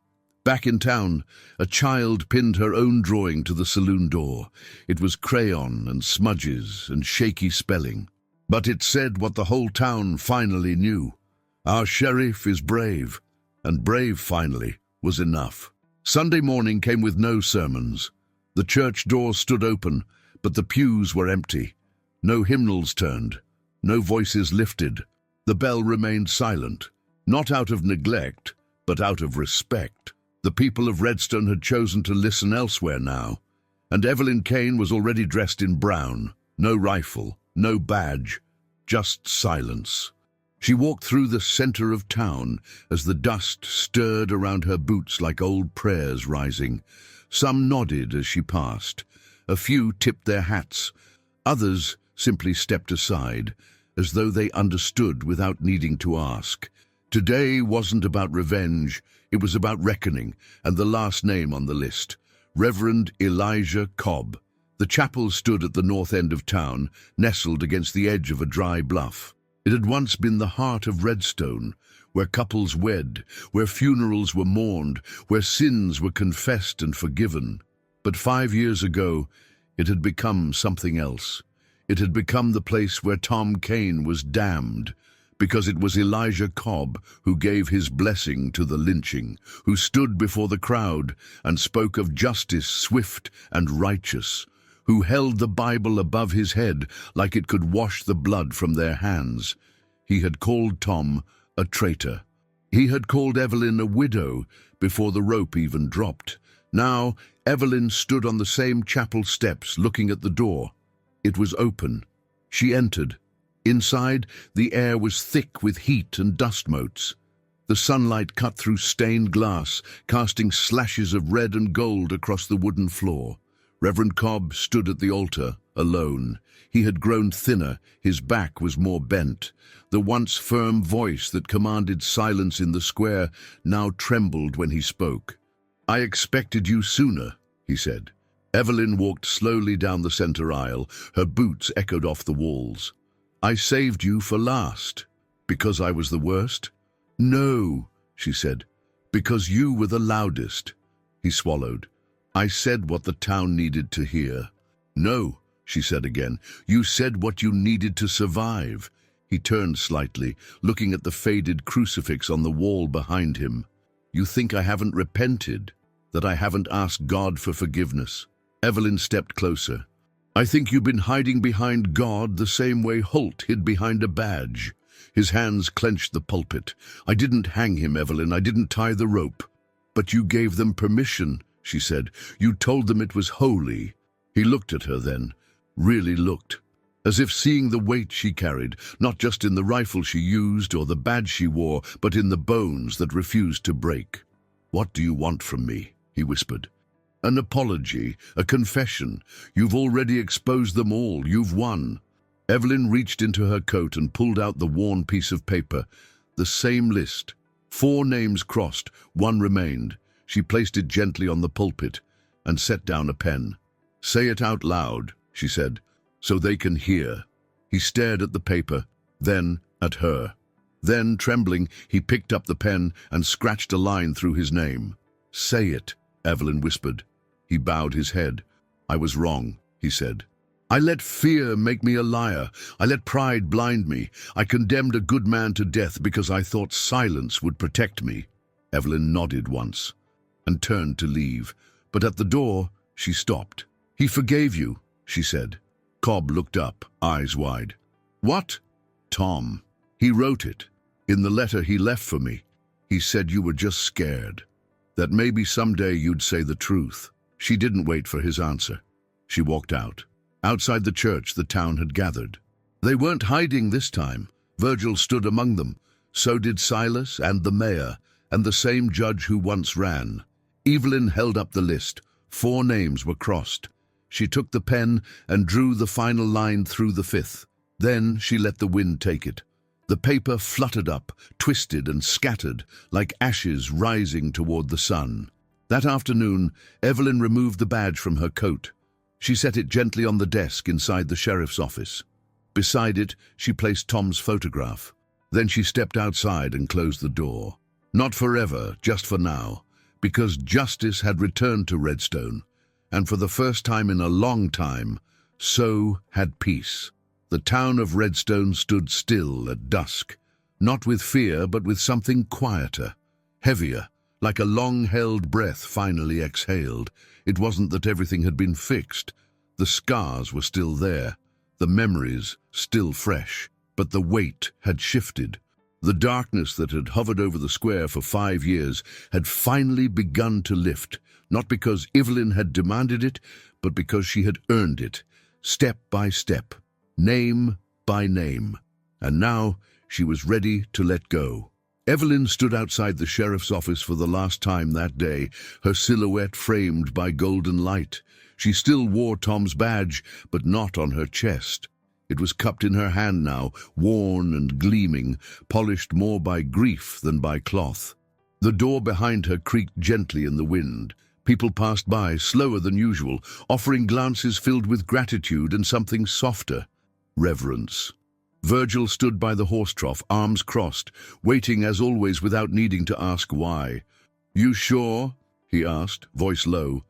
Back in town, a child pinned her own drawing to the saloon door. It was crayon and smudges and shaky spelling. But it said what the whole town finally knew. Our sheriff is brave, and brave finally was enough. Sunday morning came with no sermons. The church door stood open, but the pews were empty. No hymnals turned, no voices lifted. The bell remained silent, not out of neglect, but out of respect. The people of Redstone had chosen to listen elsewhere now, and Evelyn Kane was already dressed in brown. No rifle, no badge, just silence. She walked through the center of town as the dust stirred around her boots like old prayers rising. Some nodded as she passed. A few tipped their hats. Others simply stepped aside, as though they understood without needing to ask. Today wasn't about revenge, it was about reckoning, and the last name on the list, Reverend Elijah Cobb. The chapel stood at the north end of town, nestled against the edge of a dry bluff. It had once been the heart of Redstone, where couples wed, where funerals were mourned, where sins were confessed and forgiven. But 5 years ago, it had become something else. It had become the place where Tom Kane was damned, because it was Elijah Cobb who gave his blessing to the lynching, who stood before the crowd and spoke of justice swift and righteous, who held the Bible above his head like it could wash the blood from their hands. He had called Tom a traitor. He had called Evelyn a widow before the rope even dropped. Now, Evelyn stood on the same chapel steps looking at the door. It was open. She entered. Inside, the air was thick with heat and dust motes. The sunlight cut through stained glass, casting slashes of red and gold across the wooden floor. Reverend Cobb stood at the altar, alone. He had grown thinner, his back was more bent. The once firm voice that commanded silence in the square now trembled when he spoke. "I expected you sooner," he said. Evelyn walked slowly down the center aisle. Her boots echoed off the walls. "I saved you for last. Because I was the worst?" "No," she said. "Because you were the loudest." He swallowed. "I said what the town needed to hear." "No," she said again. "You said what you needed to survive." He turned slightly, looking at the faded crucifix on the wall behind him. "You think I haven't repented? That I haven't asked God for forgiveness?" Evelyn stepped closer. "I think you've been hiding behind God the same way Holt hid behind a badge." His hands clenched the pulpit. "I didn't hang him, Evelyn. I didn't tie the rope." "But you gave them permission," she said. "You told them it was holy." He looked at her then, really looked, as if seeing the weight she carried, not just in the rifle she used or the badge she wore, but in the bones that refused to break. "What do you want from me?" he whispered. "An apology, a confession. You've already exposed them all. You've won." Evelyn reached into her coat and pulled out the worn piece of paper. The same list. 4 names crossed, 1 remained. She placed it gently on the pulpit and set down a pen. "Say it out loud," she said, "so they can hear." He stared at the paper, then at her. Then, trembling, he picked up the pen and scratched a line through his name. "Say it," Evelyn whispered. He bowed his head. "I was wrong," he said. "I let fear make me a liar. I let pride blind me. I condemned a good man to death because I thought silence would protect me." Evelyn nodded once and turned to leave, but at the door she stopped. "He forgave you," she said. Cobb looked up, eyes wide. "What?" "Tom. He wrote it. In the letter he left for me. He said you were just scared. That maybe someday you'd say the truth." She didn't wait for his answer. She walked out. Outside the church, the town had gathered. They weren't hiding this time. Virgil stood among them. So did Silas and the mayor, and the same judge who once ran. Evelyn held up the list. 4 names were crossed. She took the pen and drew the final line through the 5th. Then she let the wind take it. The paper fluttered up, twisted and scattered, like ashes rising toward the sun. That afternoon, Evelyn removed the badge from her coat. She set it gently on the desk inside the sheriff's office. Beside it, she placed Tom's photograph. Then she stepped outside and closed the door. Not forever, just for now, because justice had returned to Redstone, and for the first time in a long time, so had peace. The town of Redstone stood still at dusk, not with fear, but with something quieter, heavier, like a long-held breath finally exhaled. It wasn't that everything had been fixed. The scars were still there, the memories still fresh, but the weight had shifted. The darkness that had hovered over the square for 5 years had finally begun to lift, not because Evelyn had demanded it, but because she had earned it, step by step, name by name. And now she was ready to let go. Evelyn stood outside the sheriff's office for the last time that day, her silhouette framed by golden light. She still wore Tom's badge, but not on her chest. It was cupped in her hand now, worn and gleaming, polished more by grief than by cloth. The door behind her creaked gently in the wind. People passed by, slower than usual, offering glances filled with gratitude and something softer, reverence. Virgil stood by the horse trough, arms crossed, waiting as always without needing to ask why. "You sure?" he asked, voice low.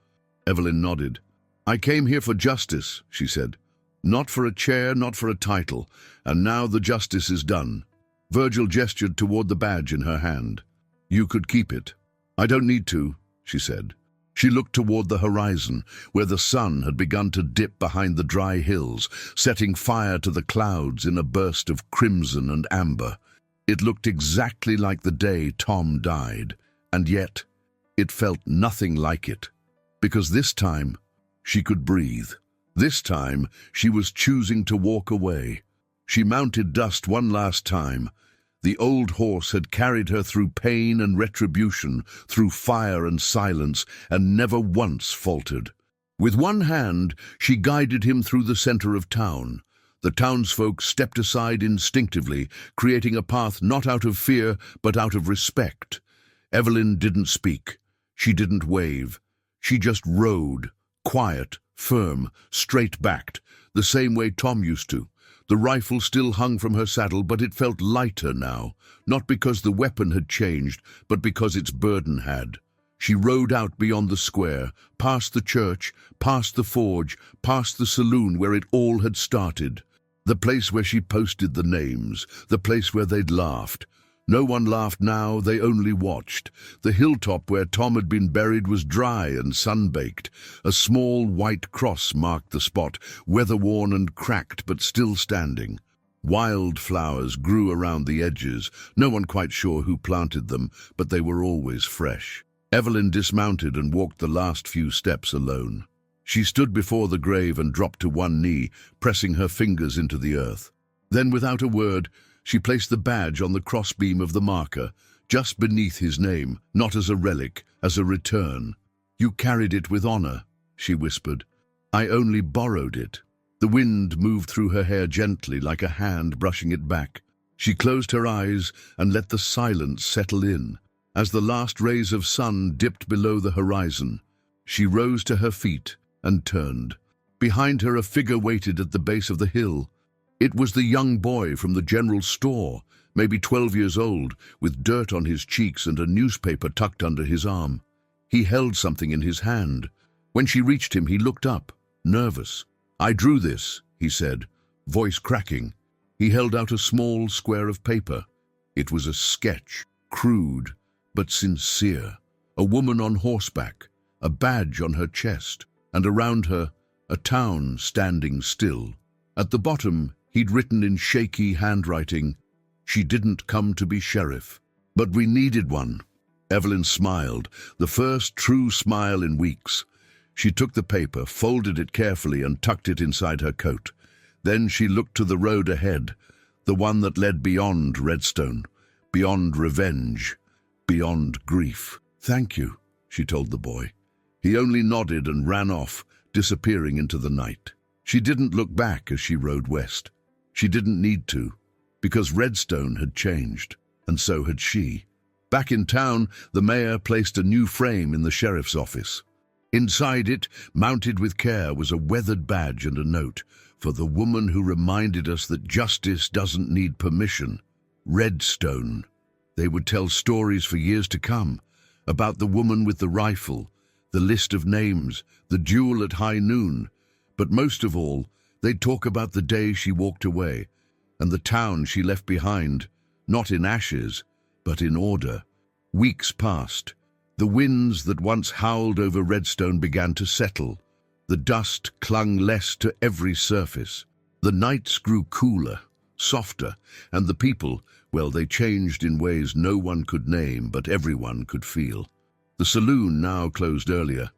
Evelyn nodded. "I came here for justice," she said. "Not for a chair, not for a title, and now the justice is done." Virgil gestured toward the badge in her hand. "You could keep it." "I don't need to," she said. She looked toward the horizon, where the sun had begun to dip behind the dry hills, setting fire to the clouds in a burst of crimson and amber. It looked exactly like the day Tom died, and yet it felt nothing like it, because this time she could breathe. This time she was choosing to walk away. She mounted Dust one last time. The old horse had carried her through pain and retribution, through fire and silence, and never once faltered. With one hand, she guided him through the center of town. The townsfolk stepped aside instinctively, creating a path not out of fear, but out of respect. Evelyn didn't speak. She didn't wave. She just rode, quiet, firm, straight-backed, the same way Tom used to. The rifle still hung from her saddle, but it felt lighter now, not because the weapon had changed, but because its burden had. She rode out beyond the square, past the church, past the forge, past the saloon where it all had started. The place where she posted the names, the place where they'd laughed. No one laughed now, they only watched. The hilltop where Tom had been buried was dry and sun-baked. A small white cross marked the spot, weather-worn and cracked but still standing. Wildflowers grew around the edges, no one quite sure who planted them, but they were always fresh. Evelyn dismounted and walked the last few steps alone. She stood before the grave and dropped to one knee, pressing her fingers into the earth. Then, without a word, she placed the badge on the crossbeam of the marker, just beneath his name, not as a relic, as a return. "You carried it with honor," she whispered. "I only borrowed it." The wind moved through her hair gently, like a hand brushing it back. She closed her eyes and let the silence settle in. As the last rays of sun dipped below the horizon, she rose to her feet and turned. Behind her, a figure waited at the base of the hill. It was the young boy from the general store, maybe 12 years old, with dirt on his cheeks and a newspaper tucked under his arm. He held something in his hand. When she reached him, he looked up, nervous. "I drew this," he said, voice cracking. He held out a small square of paper. It was a sketch, crude but sincere. A woman on horseback, a badge on her chest, and around her, a town standing still. At the bottom, he'd written in shaky handwriting, "She didn't come to be sheriff, but we needed one." Evelyn smiled, the first true smile in weeks. She took the paper, folded it carefully, and tucked it inside her coat. Then she looked to the road ahead, the one that led beyond Redstone, beyond revenge, beyond grief. "Thank you," she told the boy. He only nodded and ran off, disappearing into the night. She didn't look back as she rode west. She didn't need to, because Redstone had changed, and so had she. Back in town, the mayor placed a new frame in the sheriff's office. Inside it, mounted with care, was a weathered badge and a note for the woman who reminded us that justice doesn't need permission. Redstone. They would tell stories for years to come about the woman with the rifle, the list of names, the duel at high noon. But most of all, they'd talk about the day she walked away and the town she left behind, not in ashes, but in order. Weeks passed. The winds that once howled over Redstone began to settle. The dust clung less to every surface. The nights grew cooler, softer, and the people, well, they changed in ways no one could name, but everyone could feel. The saloon now closed earlier.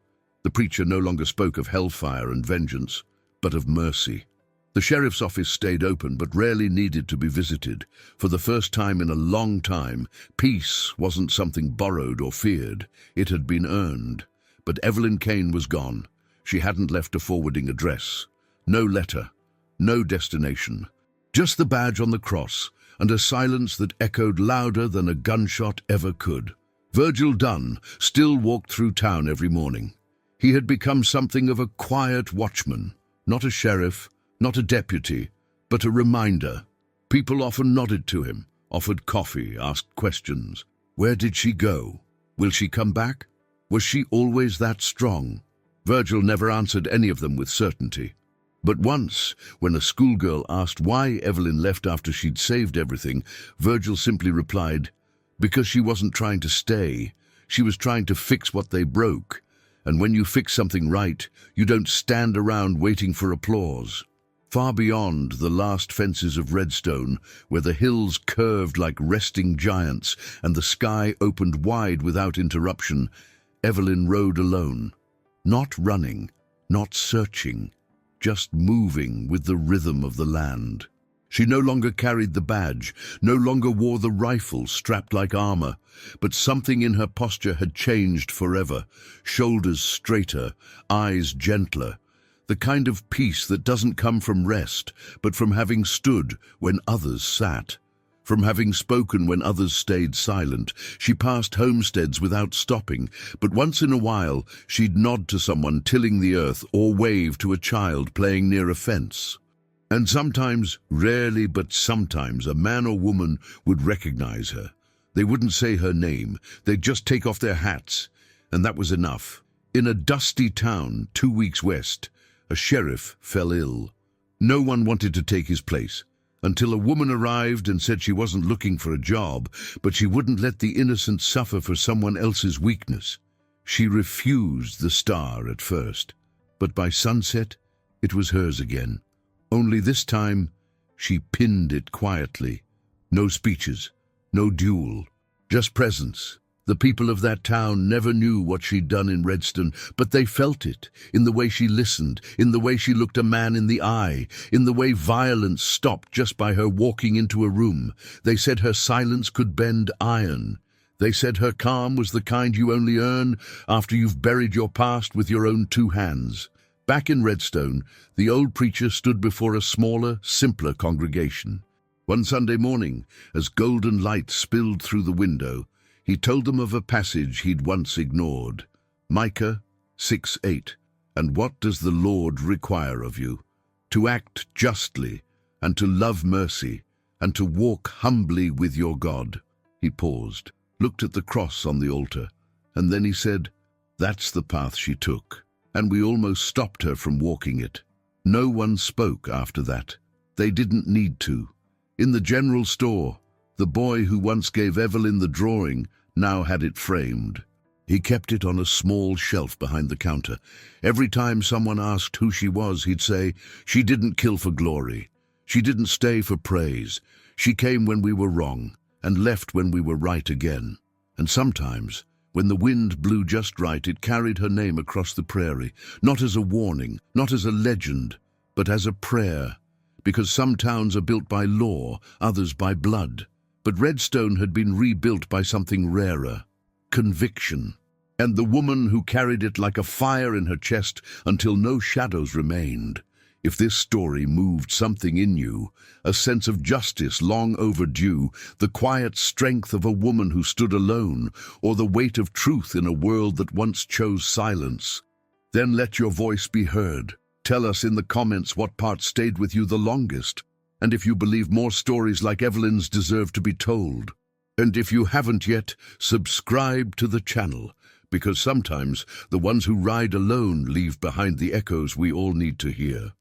The preacher no longer spoke of hellfire and vengeance, but of mercy. The sheriff's office stayed open, but rarely needed to be visited. For the first time in a long time, peace wasn't something borrowed or feared. It had been earned. But Evelyn Kane was gone. She hadn't left a forwarding address. No letter. No destination. Just the badge on the cross, and a silence that echoed louder than a gunshot ever could. Virgil Dunn still walked through town every morning. He had become something of a quiet watchman, not a sheriff, not a deputy, but a reminder. People often nodded to him, offered coffee, asked questions. Where did she go? Will she come back? Was she always that strong? Virgil never answered any of them with certainty. But once, when a schoolgirl asked why Evelyn left after she'd saved everything, Virgil simply replied, because she wasn't trying to stay. She was trying to fix what they broke. And when you fix something right, you don't stand around waiting for applause. Far beyond the last fences of Redstone, where the hills curved like resting giants and the sky opened wide without interruption, Evelyn rode alone. Not running, not searching, just moving with the rhythm of the land. She no longer carried the badge, no longer wore the rifle strapped like armor, but something in her posture had changed forever. Shoulders straighter, eyes gentler, the kind of peace that doesn't come from rest, but from having stood when others sat. From having spoken when others stayed silent. She passed homesteads without stopping, but once in a while she'd nod to someone tilling the earth or wave to a child playing near a fence. And sometimes, rarely but sometimes, a man or woman would recognize her. They wouldn't say her name, they'd just take off their hats, and that was enough. In a dusty town 2 weeks west, a sheriff fell ill. No one wanted to take his place, until a woman arrived and said she wasn't looking for a job, but she wouldn't let the innocent suffer for someone else's weakness. She refused the star at first, but by sunset, it was hers again. Only this time, she pinned it quietly. No speeches, no duel, just presence. The people of that town never knew what she'd done in Redstone, but they felt it, in the way she listened, in the way she looked a man in the eye, in the way violence stopped just by her walking into a room. They said her silence could bend iron. They said her calm was the kind you only earn after you've buried your past with your own 2 hands. Back in Redstone, the old preacher stood before a smaller, simpler congregation. One Sunday morning, as golden light spilled through the window, he told them of a passage he'd once ignored. Micah 6:8. And what does the Lord require of you? To act justly, and to love mercy, and to walk humbly with your God. He paused, looked at the cross on the altar, and then he said, that's the path she took. And we almost stopped her from walking it. No one spoke after that. They didn't need to. In the general store, the boy who once gave Evelyn the drawing now had it framed. He kept it on a small shelf behind the counter. Every time someone asked who she was, he'd say, she didn't kill for glory. She didn't stay for praise. She came when we were wrong and left when we were right again. And sometimes, when the wind blew just right, it carried her name across the prairie, not as a warning, not as a legend, but as a prayer. Because some towns are built by law, others by blood. But Redstone had been rebuilt by something rarer, conviction. And the woman who carried it like a fire in her chest until no shadows remained. If this story moved something in you, a sense of justice long overdue, the quiet strength of a woman who stood alone, or the weight of truth in a world that once chose silence, Then let your voice be heard. Tell us in the comments what part stayed with you the longest, and if you believe more stories like Evelyn's deserve to be told. And if you haven't yet, subscribe to the channel, because sometimes the ones who ride alone leave behind the echoes we all need to hear.